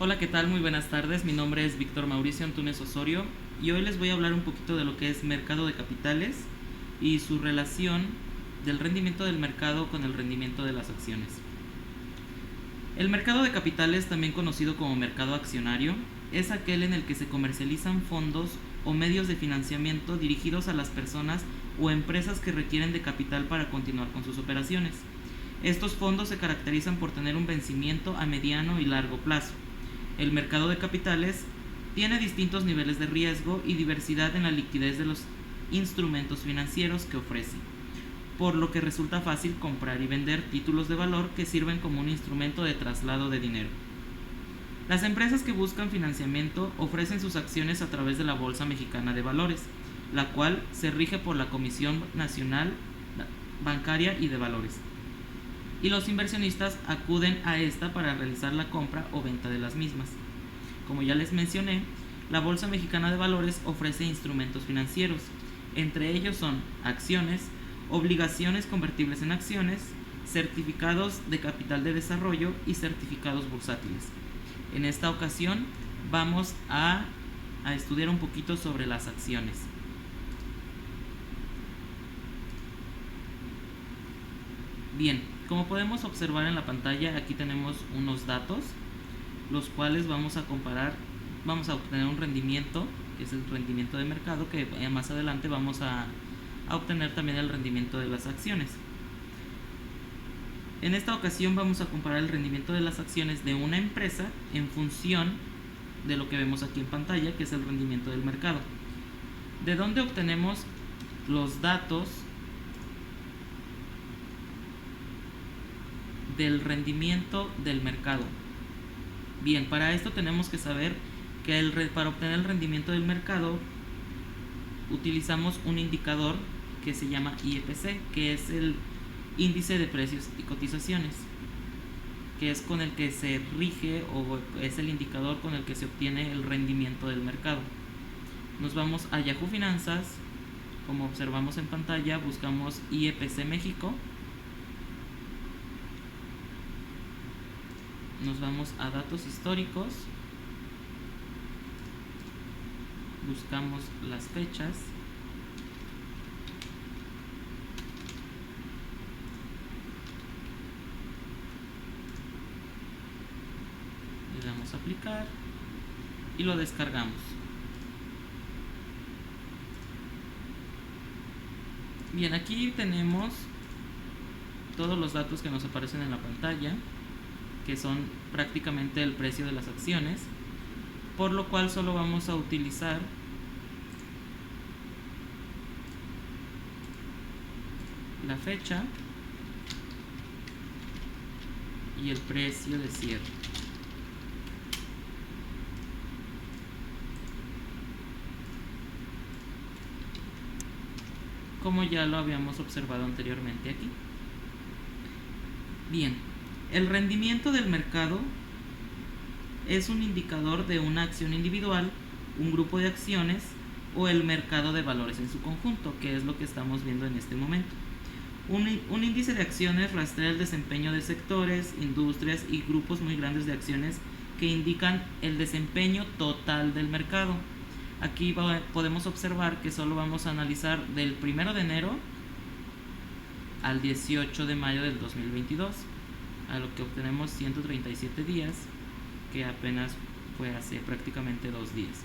Hola, ¿qué tal? Muy buenas tardes. Mi nombre es Víctor Mauricio Antunes Osorio y hoy les voy a hablar un poquito de lo que es mercado de capitales y su relación del rendimiento del mercado con el rendimiento de las acciones. El mercado de capitales, también conocido como mercado accionario, es aquel en el que se comercializan fondos o medios de financiamiento dirigidos a las personas o empresas que requieren de capital para continuar con sus operaciones. Estos fondos se caracterizan por tener un vencimiento a mediano y largo plazo. El mercado de capitales tiene distintos niveles de riesgo y diversidad en la liquidez de los instrumentos financieros que ofrece, por lo que resulta fácil comprar y vender títulos de valor que sirven como un instrumento de traslado de dinero. Las empresas que buscan financiamiento ofrecen sus acciones a través de la Bolsa Mexicana de Valores, la cual se rige por la Comisión Nacional Bancaria y de Valores, y los inversionistas acuden a esta para realizar la compra o venta de las mismas. Como ya les mencioné, la Bolsa Mexicana de Valores ofrece instrumentos financieros. Entre ellos son acciones, obligaciones convertibles en acciones, certificados de capital de desarrollo y certificados bursátiles. En esta ocasión vamos a estudiar un poquito sobre las acciones. Bien, como podemos observar en la pantalla, aquí tenemos unos datos, los cuales vamos a comparar, vamos a obtener un rendimiento, que es el rendimiento de mercado, que más adelante vamos a obtener también el rendimiento de las acciones. En esta ocasión vamos a comparar el rendimiento de las acciones de una empresa en función de lo que vemos aquí en pantalla, que es el rendimiento del mercado. ¿De dónde obtenemos los datos del rendimiento del mercado? Bien, para esto tenemos que saber que para obtener el rendimiento del mercado utilizamos un indicador que se llama IPC, que es el índice de precios y cotizaciones, que es con el que se rige o es el indicador con el que se obtiene el rendimiento del mercado. Nos vamos a Yahoo Finanzas, como observamos en pantalla, buscamos IPC México, nos vamos a datos históricos, buscamos las fechas, le damos a aplicar y lo descargamos. Bien, aquí tenemos todos los datos que nos aparecen en la pantalla, que son prácticamente el precio de las acciones, por lo cual solo vamos a utilizar la fecha y el precio de cierre. Como ya lo habíamos observado anteriormente aquí. Bien, el rendimiento del mercado es un indicador de una acción individual, un grupo de acciones o el mercado de valores en su conjunto, que es lo que estamos viendo en este momento. Un índice de acciones rastrea el desempeño de sectores, industrias y grupos muy grandes de acciones que indican el desempeño total del mercado. Aquí podemos observar que solo vamos a analizar del 1 de enero al 18 de mayo del 2022, a lo que obtenemos 137 días, que apenas fue hace prácticamente 2 días.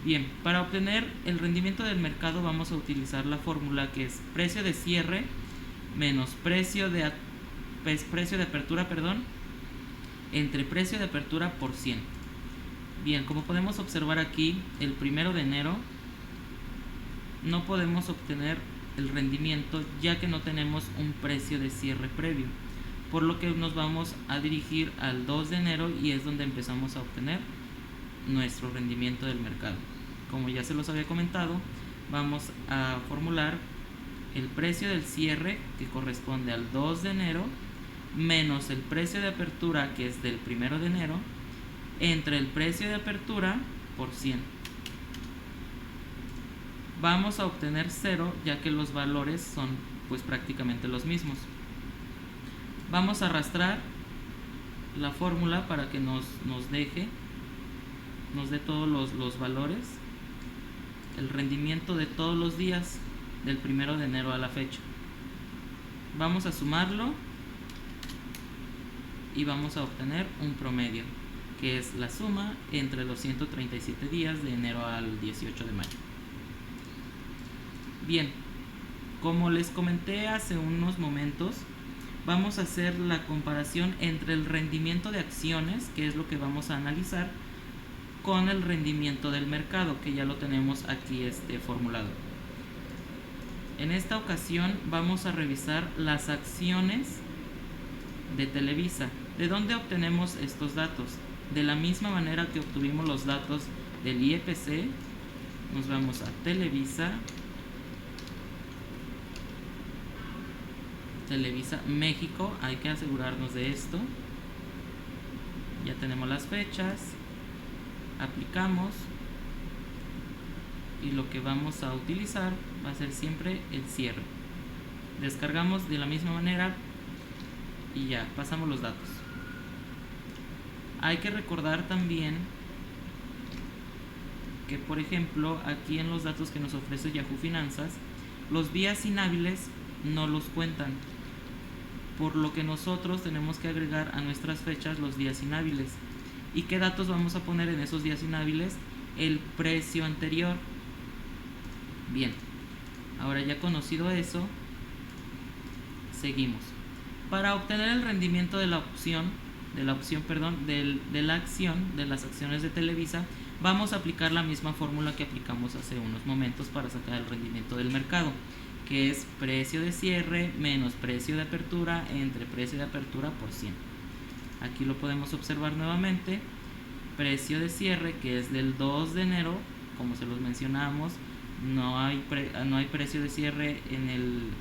Bien, para obtener el rendimiento del mercado vamos a utilizar la fórmula que es precio de cierre menos precio de apertura, entre precio de apertura por 100. Bien, como podemos observar aquí, el 1 de enero no podemos obtener el rendimiento ya que no tenemos un precio de cierre previo, por lo que nos vamos a dirigir al 2 de enero y es donde empezamos a obtener nuestro rendimiento del mercado. Como ya se los había comentado, vamos a formular el precio del cierre, que corresponde al 2 de enero, menos el precio de apertura, que es del 1 de enero, entre el precio de apertura por 100. Vamos a obtener 0, ya que los valores son pues prácticamente los mismos. Vamos a arrastrar la fórmula para que nos deje nos dé todos los valores, el rendimiento de todos los días del 1 de enero a la fecha. Vamos a sumarlo y vamos a obtener un promedio, que es la suma entre los 137 días de enero al 18 de mayo. Bien, como les comenté hace unos momentos, vamos a hacer la comparación entre el rendimiento de acciones, que es lo que vamos a analizar, con el rendimiento del mercado, que ya lo tenemos aquí formulado. En esta ocasión vamos a revisar las acciones de Televisa. ¿De dónde obtenemos estos datos? De la misma manera que obtuvimos los datos del IEPC, nos vamos a Televisa México, hay que asegurarnos de esto. Ya tenemos las fechas, aplicamos y lo que vamos a utilizar va a ser siempre el cierre. Descargamos de la misma manera y ya, pasamos los datos. Hay que recordar también que, por ejemplo, aquí en los datos que nos ofrece Yahoo Finanzas, los días inhábiles no los cuentan, por lo que nosotros tenemos que agregar a nuestras fechas los días inhábiles. ¿Y qué datos vamos a poner en esos días inhábiles? El precio anterior. Bien, ahora ya conocido eso, seguimos. Para obtener el rendimiento de la acción de las acciones de Televisa, vamos a aplicar la misma fórmula que aplicamos hace unos momentos para sacar el rendimiento del mercado, que es precio de cierre menos precio de apertura entre precio de apertura por 100. Aquí lo podemos observar nuevamente. Precio de cierre, que es del 2 de enero, como se los mencionamos, no hay precio de cierre en el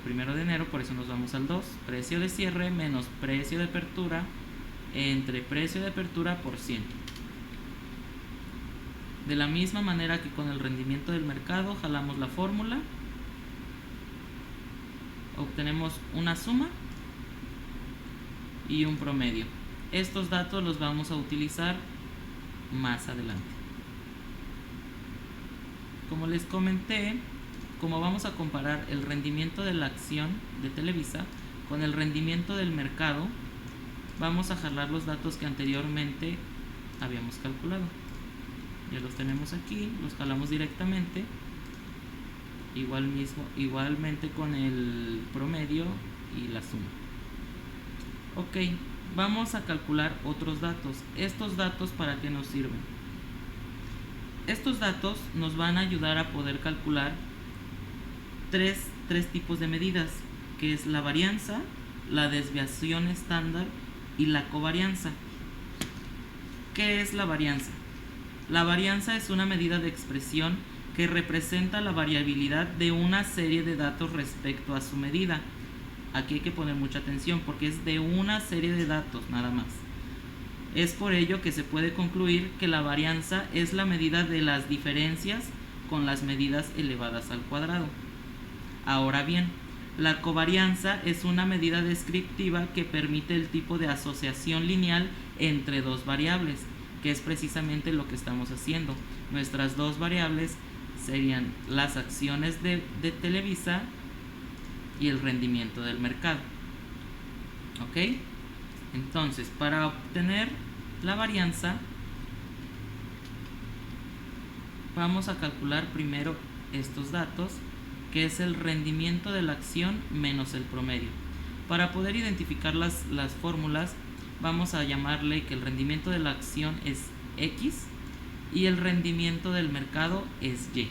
1 de enero, por eso nos vamos al 2. Precio de cierre menos precio de apertura entre precio de apertura por 100. De la misma manera que con el rendimiento del mercado, jalamos la fórmula, obtenemos una suma y un promedio. Estos datos los vamos a utilizar más adelante. Como les comenté, como vamos a comparar el rendimiento de la acción de Televisa con el rendimiento del mercado, vamos a jalar los datos que anteriormente habíamos calculado. Ya los tenemos aquí, los jalamos directamente, igualmente con el promedio y la suma. Ok, vamos a calcular otros datos. ¿Estos datos para qué nos sirven? Estos datos nos van a ayudar a poder calcular tres tipos de medidas, que es la varianza, la desviación estándar y la covarianza. ¿Qué es la varianza? La varianza es una medida de expresión que representa la variabilidad de una serie de datos respecto a su medida. Aquí hay que poner mucha atención porque es de una serie de datos nada más. Es por ello que se puede concluir que la varianza es la medida de las diferencias con las medidas elevadas al cuadrado. Ahora bien, la covarianza es una medida descriptiva que permite el tipo de asociación lineal entre dos variables, que es precisamente lo que estamos haciendo. Nuestras dos variables serían las acciones de Televisa y el rendimiento del mercado. ¿Ok? Entonces, para obtener la varianza, vamos a calcular primero estos datos, que es el rendimiento de la acción menos el promedio. Para poder identificar las fórmulas, vamos a llamarle que el rendimiento de la acción es X y el rendimiento del mercado es Y.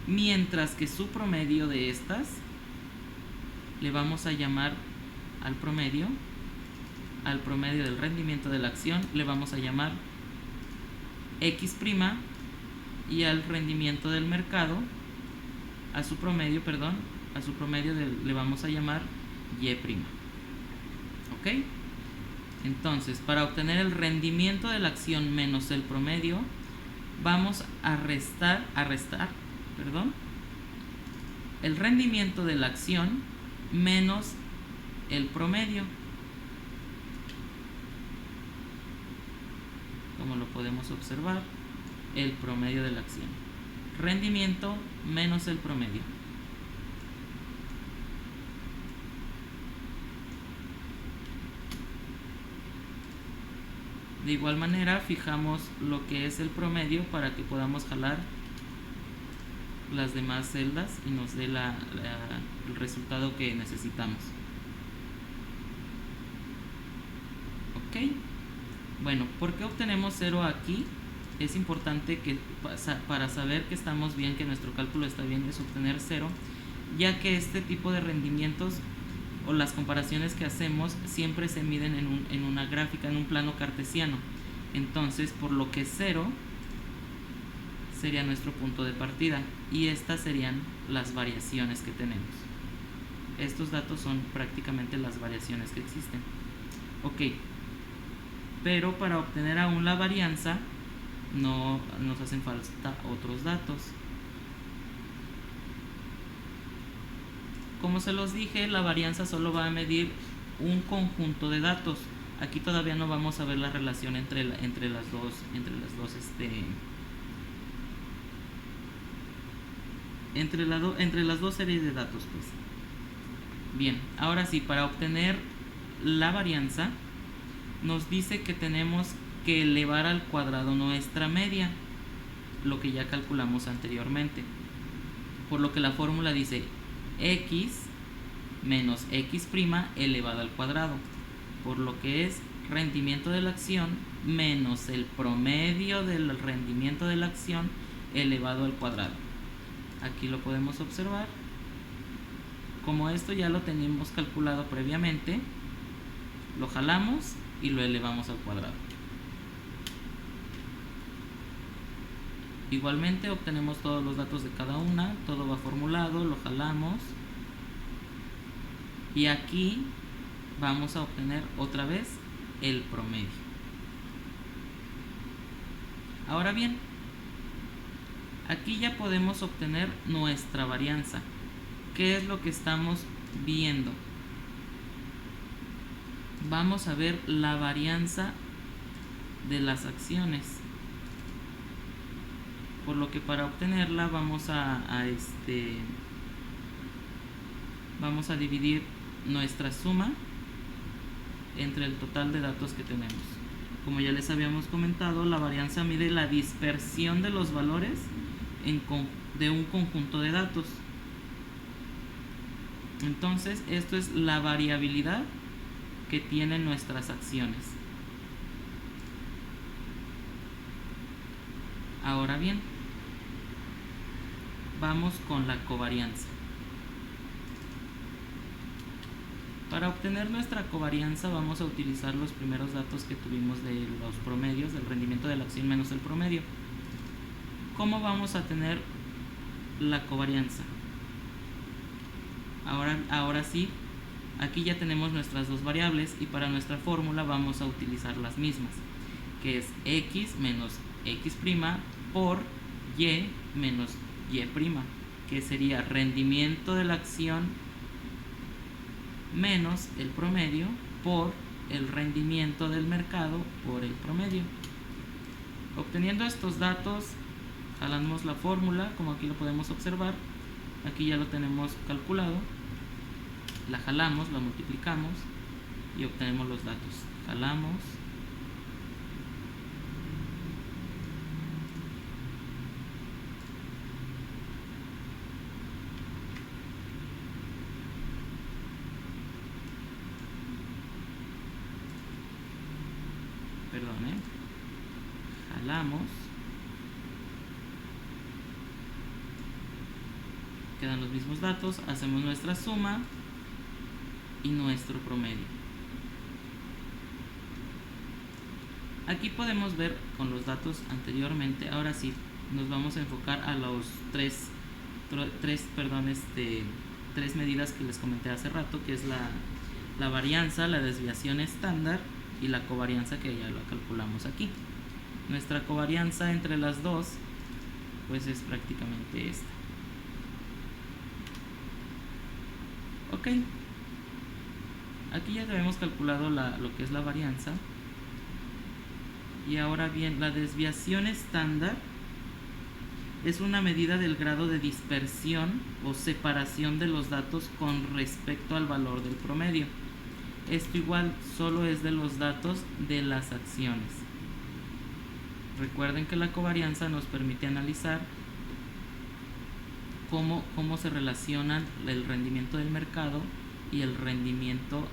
Mientras que su promedio de estas le vamos a llamar al promedio del rendimiento de la acción le vamos a llamar X' y al rendimiento del mercado, a su promedio le vamos a llamar Y'. ¿Ok? Entonces, para obtener el rendimiento de la acción menos el promedio, vamos a restar el rendimiento de la acción menos el promedio. Como podemos observar, el promedio de la acción. Rendimiento menos el promedio. De igual manera fijamos lo que es el promedio para que podamos jalar las demás celdas y nos dé el resultado que necesitamos. Ok, bueno, ¿por qué obtenemos 0 aquí? Es importante que para saber que estamos bien, que nuestro cálculo está bien, es obtener 0, ya que este tipo de rendimientos o las comparaciones que hacemos siempre se miden en una gráfica, en un plano cartesiano. Entonces, por lo que 0 sería nuestro punto de partida y estas serían las variaciones que tenemos. Estos datos son prácticamente las variaciones que existen. Ok, pero para obtener aún la varianza no nos hacen falta otros datos. Como se los dije, la varianza solo va a medir un conjunto de datos. Aquí todavía no vamos a ver la relación entre las dos series de datos, pues. Bien, ahora sí, para obtener la varianza nos dice que tenemos que elevar al cuadrado nuestra media, lo que ya calculamos anteriormente, por lo que la fórmula dice x menos x' elevado al cuadrado, por lo que es rendimiento de la acción menos el promedio del rendimiento de la acción elevado al cuadrado. Aquí lo podemos observar. Como esto ya lo teníamos calculado previamente, lo jalamos y lo elevamos al cuadrado. Igualmente obtenemos todos los datos de cada una, todo va formulado, lo jalamos y aquí vamos a obtener otra vez el promedio. Ahora bien, aquí ya podemos obtener nuestra varianza. ¿Qué es lo que estamos viendo? Vamos a ver la varianza de las acciones, por lo que para obtenerla vamos a dividir nuestra suma entre el total de datos que tenemos. Como ya les habíamos comentado, la varianza mide la dispersión de los valores de un conjunto de datos. Entonces, esto es la variabilidad que tienen nuestras acciones. Ahora bien, vamos con la covarianza. Para obtener nuestra covarianza vamos a utilizar los primeros datos que tuvimos de los promedios, del rendimiento de la acción menos el promedio. ¿Cómo vamos a tener la covarianza? Ahora sí, aquí ya tenemos nuestras dos variables y para nuestra fórmula vamos a utilizar las mismas, que es x menos x' por y menos y', que sería rendimiento de la acción menos el promedio por el rendimiento del mercado por el promedio. Obteniendo estos datos, jalamos la fórmula, como aquí lo podemos observar. Aquí ya lo tenemos calculado, la jalamos, la multiplicamos y obtenemos los datos. Jalamos, jalamos, quedan los mismos datos, hacemos nuestra suma y nuestro promedio. Aquí podemos ver con los datos anteriormente. Ahora sí, nos vamos a enfocar a los tres medidas que les comenté hace rato, que es la varianza, la desviación estándar y la covarianza, que ya lo calculamos aquí. Nuestra covarianza entre las dos pues es prácticamente esta. Ok, aquí ya tenemos calculado lo que es la varianza Y ahora bien, la desviación estándar es una medida del grado de dispersión o separación de los datos con respecto al valor del promedio. Esto igual solo es de los datos de las acciones. Recuerden que la covarianza nos permite analizar cómo se relacionan el rendimiento del mercado y el rendimiento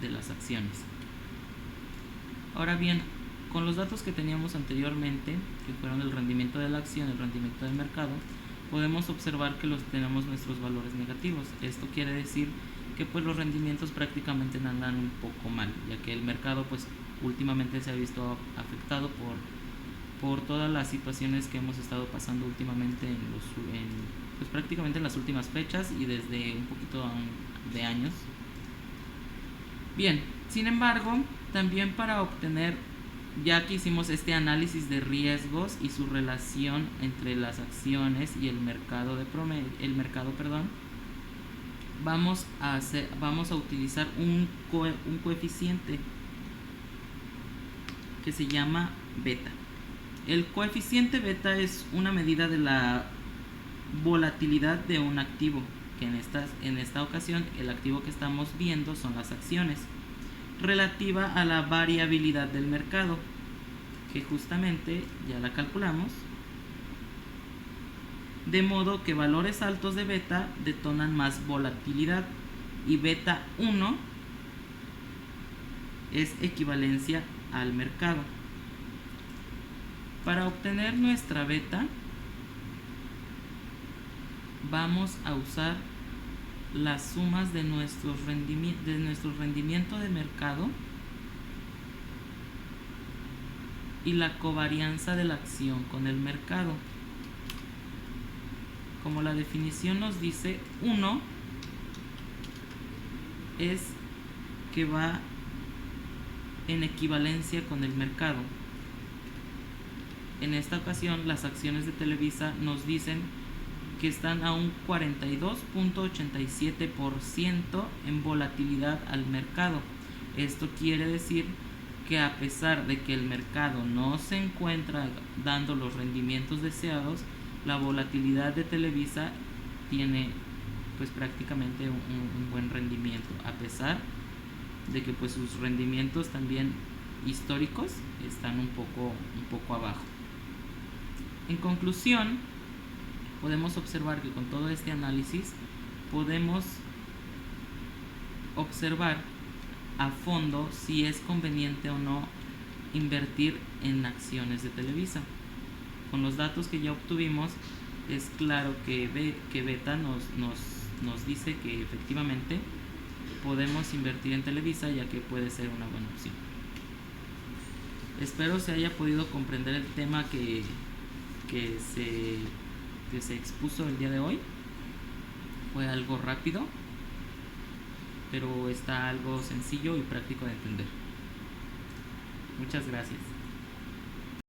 de las acciones. Ahora bien, con los datos que teníamos anteriormente, que fueron el rendimiento de la acción, el rendimiento del mercado, podemos observar que tenemos nuestros valores negativos. Esto quiere decir que pues los rendimientos prácticamente andan un poco mal, ya que el mercado pues últimamente se ha visto afectado por todas las situaciones que hemos estado pasando últimamente pues prácticamente en las últimas fechas y desde un poquito de años. Bien, sin embargo, también para obtener, ya que hicimos este análisis de riesgos y su relación entre las acciones y el mercado vamos a utilizar un coeficiente que se llama beta. El coeficiente beta es una medida de la volatilidad de un activo, que en esta ocasión el activo que estamos viendo son las acciones, relativa a la variabilidad del mercado, que justamente ya la calculamos, de modo que valores altos de beta detonan más volatilidad, y beta 1 es equivalencia al mercado. Para obtener nuestra beta vamos a usar las sumas de nuestro rendimiento de mercado y la covarianza de la acción con el mercado. Como la definición nos dice, 1 es que va en equivalencia con el mercado. En esta ocasión las acciones de Televisa nos dicen que están a un 42.87% en volatilidad al mercado. Esto quiere decir que a pesar de que el mercado no se encuentra dando los rendimientos deseados, la volatilidad de Televisa tiene pues prácticamente un buen rendimiento, a pesar de que pues sus rendimientos también históricos están un poco abajo. En conclusión, podemos observar que con todo este análisis podemos observar a fondo si es conveniente o no invertir en acciones de Televisa. Con los datos que ya obtuvimos, es claro que Beta nos dice que efectivamente podemos invertir en Televisa, ya que puede ser una buena opción. Espero se haya podido comprender el tema que se expuso el día de hoy. Fue algo rápido, pero está algo sencillo y práctico de entender. Muchas gracias.